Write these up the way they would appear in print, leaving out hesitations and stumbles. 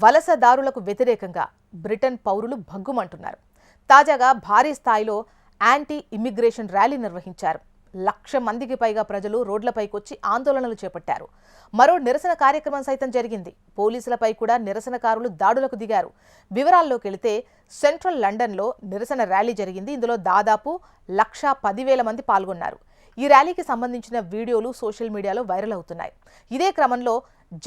వలసదారులకు వ్యతిరేకంగా బ్రిటన్ పౌరులు భగ్గుమంటున్నారు. తాజాగా భారీ స్థాయిలో యాంటీ ఇమ్మిగ్రేషన్ ర్యాలీ నిర్వహించారు. 1,00,000 మందికి పైగా ప్రజలు రోడ్లపైకొచ్చి ఆందోళనలు చేపట్టారు. మరో నిరసన కార్యక్రమం సైతం జరిగింది. పోలీసులపై కూడా నిరసనకారులు దాడులకు దిగారు. వివరాల్లోకి వెళితే సెంట్రల్ లండన్లో నిరసన ర్యాలీ జరిగింది. ఇందులో దాదాపు 1,10,000 మంది పాల్గొన్నారు. ఈ ర్యాలీకి సంబంధించిన వీడియోలు సోషల్ మీడియాలో వైరల్ అవుతున్నాయి. ఇదే క్రమంలో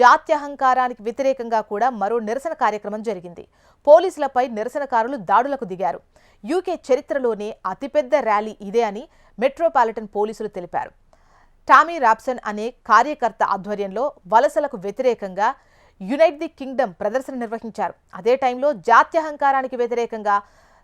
జాత్యహంకారానికి వ్యతిరేకంగా కూడా మరో నిరసన కార్యక్రమం జరిగింది. పోలీసులపై నిరసనకారులు దాడులకు దిగారు. యూకే చరిత్రలోనే అతిపెద్ద ర్యాలీ ఇదే అని మెట్రోపాలిటన్ పోలీసులు తెలిపారు. టామీ రాబ్సన్ అనే కార్యకర్త ఆధ్వర్యంలో వలసలకు వ్యతిరేకంగా యునైట్ ది కింగ్డమ్ ప్రదర్శన నిర్వహించారు. అదే టైంలో జాత్యహంకారానికి వ్యతిరేకంగా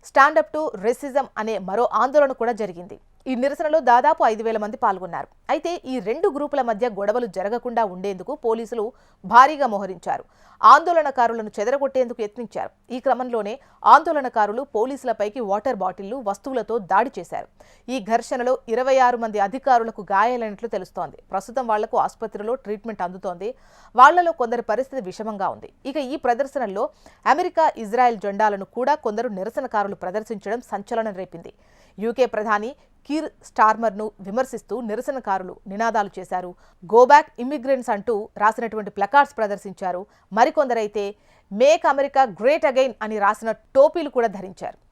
స్టాండప్ టు రెసిజం అనే మరో ఆందోళన కూడా జరిగింది. ఈ నిరసనలో దాదాపు 5,000 మంది పాల్గొన్నారు. అయితే ఈ రెండు గ్రూపుల మధ్య గొడవలు జరగకుండా ఉండేందుకు పోలీసులు భారీగా మోహరించారు. ఆందోళనకారులను చెదరగొట్టేందుకు యత్నించారు. ఈ క్రమంలోనే ఆందోళనకారులు పోలీసులపైకి వాటర్ బాటిళ్లు, వస్తువులతో దాడి చేశారు. ఈ ఘర్షణలో 26 మంది అధికారులకు గాయాలైనట్లు తెలుస్తోంది. ప్రస్తుతం వాళ్లకు ఆసుపత్రిలో ట్రీట్మెంట్ అందుతోంది. వాళ్లలో కొందరి పరిస్థితి విషమంగా ఉంది. ఇక ఈ ప్రదర్శనల్లో అమెరికా, ఇజ్రాయెల్ జెండాలను కూడా కొందరు నిరసనకారులు ప్రదర్శించడం సంచలనం రేపింది. యూకే ప్రధాని కీర్ స్టార్మర్ను విమర్శిస్తూ నిరసనకారులు నినాదాలు చేశారు. గో బ్యాక్ ఇమ్మిగ్రెంట్స్ అంటూ రాసినటువంటి ప్లకార్డ్స్ ప్రదర్శించారు. మరికొందరైతే మేక్ అమెరికా గ్రేట్ అగైన్ అని రాసిన టోపీలు కూడా ధరించారు.